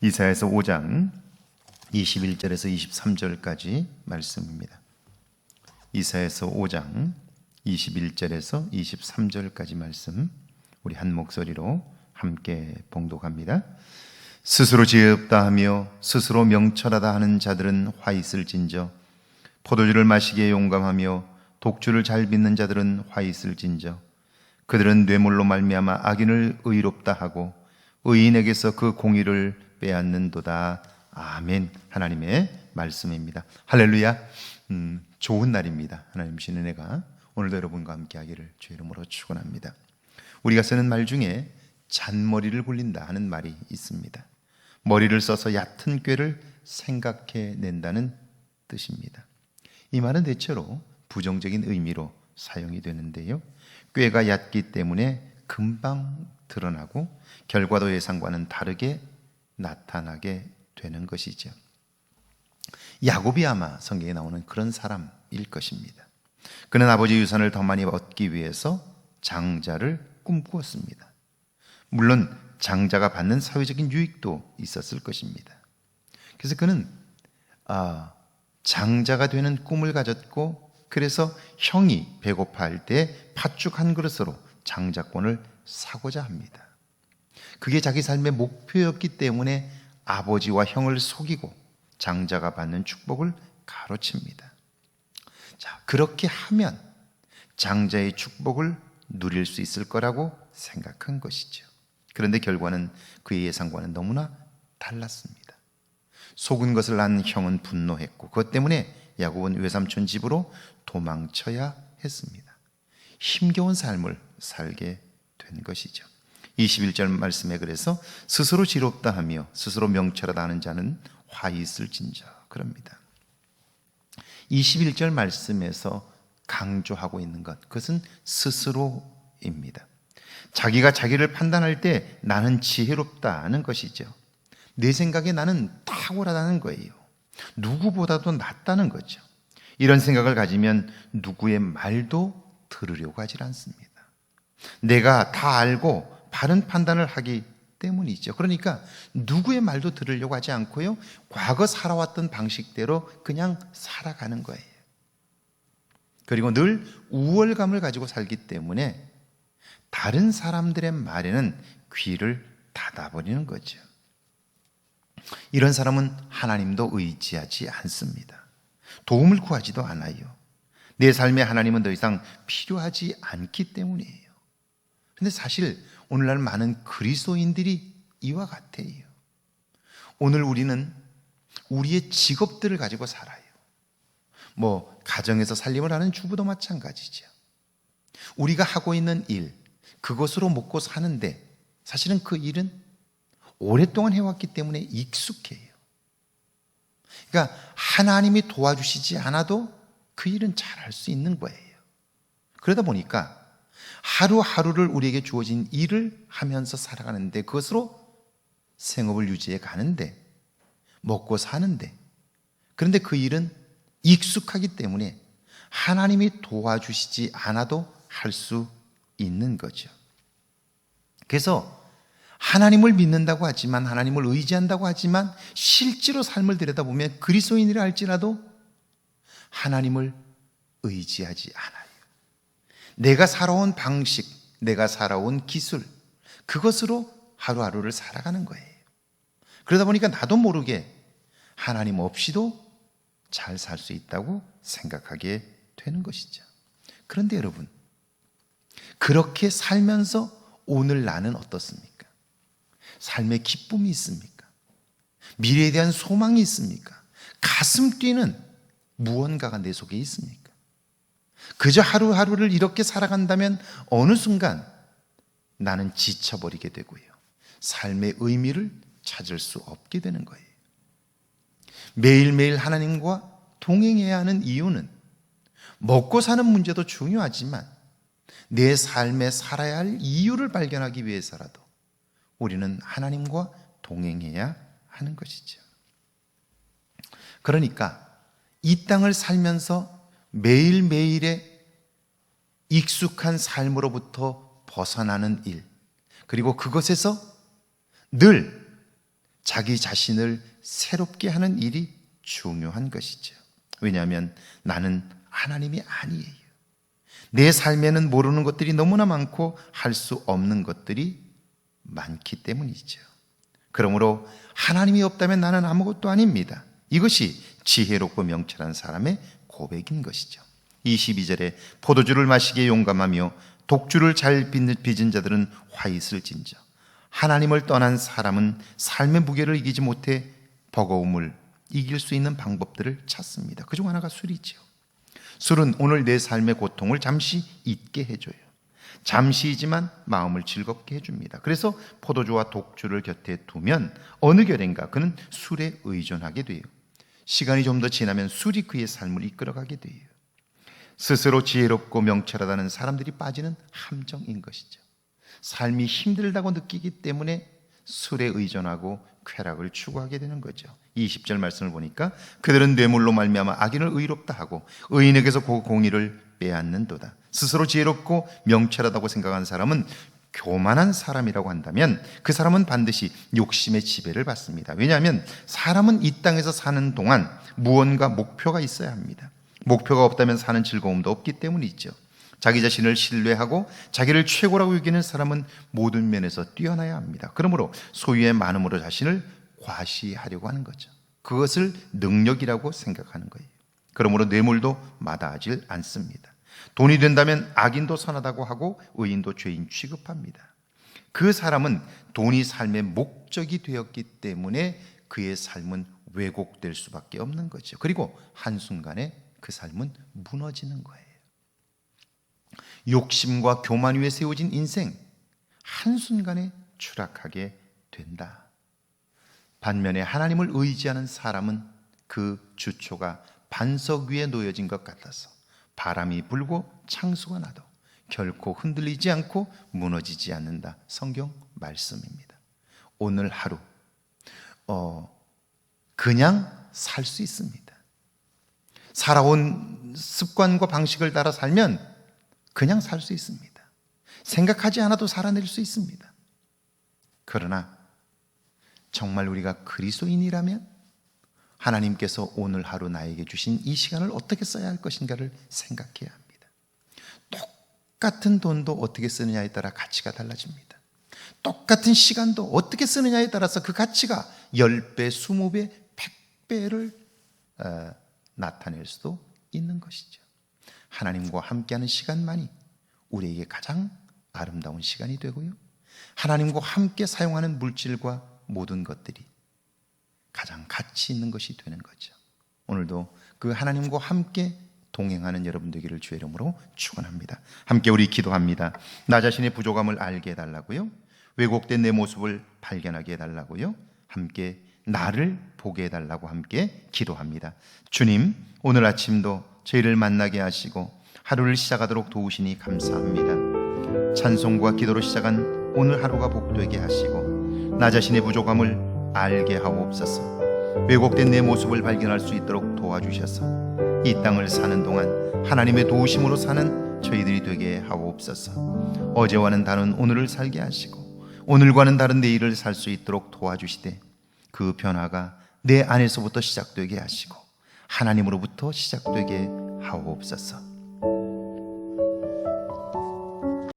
이사야서 5장 21절에서 23절까지 말씀입니다. 이사야서 5장 21절에서 23절까지 말씀, 우리 한 목소리로 함께 봉독합니다. 스스로 지혜없다 하며 스스로 명철하다 하는 자들은 화 있을진저, 포도주를 마시기에 용감하며 독주를 잘 빚는 자들은 화 있을진저, 그들은 뇌물로 말미암아 악인을 의롭다 하고 의인에게서 그 공의를 빼앗는도다. 아멘. 하나님의 말씀입니다. 할렐루야. 좋은 날입니다. 하나님 주신 은혜가 오늘도 여러분과 함께 하기를 주의 이름으로 축원합니다. 우리가 쓰는 말 중에 잔머리를 굴린다 하는 말이 있습니다. 머리를 써서 얕은 꾀를 생각해낸다는 뜻입니다. 이 말은 대체로 부정적인 의미로 사용이 되는데요, 꾀가 얕기 때문에 금방 드러나고 결과도 예상과는 다르게 나타나게 되는 것이죠. 야곱이 아마 성경에 나오는 그런 사람일 것입니다. 그는 아버지 유산을 더 많이 얻기 위해서 장자를 꿈꾸었습니다. 물론 장자가 받는 사회적인 유익도 있었을 것입니다. 그래서 그는 장자가 되는 꿈을 가졌고, 그래서 형이 배고파할 때 팥죽 한 그릇으로 장자권을 사고자 합니다. 그게 자기 삶의 목표였기 때문에 아버지와 형을 속이고 장자가 받는 축복을 가로챕니다. 자, 그렇게 하면 장자의 축복을 누릴 수 있을 거라고 생각한 것이죠. 그런데 결과는 그의 예상과는 너무나 달랐습니다. 속은 것을 안 형은 분노했고, 그것 때문에 야곱은 외삼촌 집으로 도망쳐야 했습니다. 힘겨운 삶을 살게 된 것이죠. 21절 말씀에 그래서 스스로 지롭다 하며 스스로 명철하다 하는 자는 화 있을진저 그럽니다. 21절 말씀에서 강조하고 있는 것, 그것은 스스로입니다. 자기가 자기를 판단할 때 나는 지혜롭다는 것이죠. 내 생각에 나는 탁월하다는 거예요. 누구보다도 낫다는 거죠. 이런 생각을 가지면 누구의 말도 들으려고 하질 않습니다. 내가 다 알고 바른 판단을 하기 때문이죠. 그러니까 누구의 말도 들으려고 하지 않고요, 과거 살아왔던 방식대로 그냥 살아가는 거예요. 그리고 늘 우월감을 가지고 살기 때문에 다른 사람들의 말에는 귀를 닫아버리는 거죠. 이런 사람은 하나님도 의지하지 않습니다. 도움을 구하지도 않아요. 내 삶에 하나님은 더 이상 필요하지 않기 때문이에요. 그런데 사실 오늘날 많은 그리스도인들이 이와 같아요. 오늘 우리는 우리의 직업들을 가지고 살아요. 가정에서 살림을 하는 주부도 마찬가지죠. 우리가 하고 있는 일, 그것으로 먹고 사는데 사실은 그 일은 오랫동안 해왔기 때문에 익숙해요. 그러니까 하나님이 도와주시지 않아도 그 일은 잘할 수 있는 거예요. 그러다 보니까 하루하루를 우리에게 주어진 일을 하면서 살아가는데, 그것으로 생업을 유지해 가는데, 먹고 사는데, 그런데 그 일은 익숙하기 때문에 하나님이 도와주시지 않아도 할 수 있는 거죠. 그래서 하나님을 믿는다고 하지만, 하나님을 의지한다고 하지만 실제로 삶을 들여다보면 그리스도인이라 할지라도 하나님을 의지하지 않아요. 내가 살아온 방식, 내가 살아온 기술, 그것으로 하루하루를 살아가는 거예요. 그러다 보니까 나도 모르게 하나님 없이도 잘 살 수 있다고 생각하게 되는 것이죠. 그런데 여러분, 그렇게 살면서 오늘 나는 어떻습니까? 삶의 기쁨이 있습니까? 미래에 대한 소망이 있습니까? 가슴 뛰는 무언가가 내 속에 있습니까? 그저 하루하루를 이렇게 살아간다면 어느 순간 나는 지쳐버리게 되고요, 삶의 의미를 찾을 수 없게 되는 거예요. 매일매일 하나님과 동행해야 하는 이유는 먹고 사는 문제도 중요하지만 내 삶에 살아야 할 이유를 발견하기 위해서라도 우리는 하나님과 동행해야 하는 것이죠. 그러니까 이 땅을 살면서 매일매일의 익숙한 삶으로부터 벗어나는 일, 그리고 그것에서 늘 자기 자신을 새롭게 하는 일이 중요한 것이죠. 왜냐하면 나는 하나님이 아니에요. 내 삶에는 모르는 것들이 너무나 많고 할 수 없는 것들이 많기 때문이죠. 그러므로 하나님이 없다면 나는 아무것도 아닙니다. 이것이 지혜롭고 명철한 사람의 고백인 것이죠. 22절에 포도주를 마시기에 용감하며 독주를 잘 빚은 자들은 화 있을 진저. 하나님을 떠난 사람은 삶의 무게를 이기지 못해 버거움을 이길 수 있는 방법들을 찾습니다. 그중 하나가 술이죠. 술은 오늘 내 삶의 고통을 잠시 잊게 해줘요. 잠시이지만 마음을 즐겁게 해줍니다. 그래서 포도주와 독주를 곁에 두면 어느 결인가 그는 술에 의존하게 돼요. 시간이 좀 더 지나면 술이 그의 삶을 이끌어가게 돼요. 스스로 지혜롭고 명철하다는 사람들이 빠지는 함정인 것이죠. 삶이 힘들다고 느끼기 때문에 술에 의존하고 쾌락을 추구하게 되는 거죠. 20절 말씀을 보니까 그들은 뇌물로 말미암아 악인을 의롭다 하고 의인에게서 그 공의를 빼앗는도다. 스스로 지혜롭고 명철하다고 생각하는 사람은 교만한 사람이라고 한다면 그 사람은 반드시 욕심의 지배를 받습니다. 왜냐하면 사람은 이 땅에서 사는 동안 무언가 목표가 있어야 합니다. 목표가 없다면 사는 즐거움도 없기 때문이죠. 자기 자신을 신뢰하고 자기를 최고라고 여기는 사람은 모든 면에서 뛰어나야 합니다. 그러므로 소유의 많음으로 자신을 과시하려고 하는 거죠. 그것을 능력이라고 생각하는 거예요. 그러므로 뇌물도 마다하지 않습니다. 돈이 된다면 악인도 선하다고 하고 의인도 죄인 취급합니다. 그 사람은 돈이 삶의 목적이 되었기 때문에 그의 삶은 왜곡될 수밖에 없는 거죠. 그리고 한순간에 그 삶은 무너지는 거예요. 욕심과 교만 위에 세워진 인생, 한순간에 추락하게 된다. 반면에 하나님을 의지하는 사람은 그 주초가 반석 위에 놓여진 것 같아서 바람이 불고 창수가 나도 결코 흔들리지 않고 무너지지 않는다. 성경 말씀입니다. 오늘 하루 그냥 살 수 있습니다. 살아온 습관과 방식을 따라 살면 그냥 살 수 있습니다. 생각하지 않아도 살아낼 수 있습니다. 그러나 정말 우리가 그리스도인이라면 하나님께서 오늘 하루 나에게 주신 이 시간을 어떻게 써야 할 것인가를 생각해야 합니다. 똑같은 돈도 어떻게 쓰느냐에 따라 가치가 달라집니다. 똑같은 시간도 어떻게 쓰느냐에 따라서 그 가치가 10배, 20배, 100배를 나타낼 수도 있는 것이죠. 하나님과 함께하는 시간만이 우리에게 가장 아름다운 시간이 되고요, 하나님과 함께 사용하는 물질과 모든 것들이 가장 가치 있는 것이 되는 거죠. 오늘도 그 하나님과 함께 동행하는 여러분 되기를 주의 이름으로 축원합니다. 함께 우리 기도합니다. 나 자신의 부족함을 알게 해달라고요, 왜곡된 내 모습을 발견하게 해달라고요, 함께 나를 보게 해달라고 함께 기도합니다. 주님, 오늘 아침도 저희를 만나게 하시고 하루를 시작하도록 도우시니 감사합니다. 찬송과 기도로 시작한 오늘 하루가 복되게 하시고 나 자신의 부족함을 알게 하옵소서. 왜곡된 내 모습을 발견할 수 있도록 도와주셔서 이 땅을 사는 동안 하나님의 도우심으로 사는 저희들이 되게 하옵소서. 어제와는 다른 오늘을 살게 하시고 오늘과는 다른 내일을 살 수 있도록 도와주시되 그 변화가 내 안에서부터 시작되게 하시고 하나님으로부터 시작되게 하옵소서.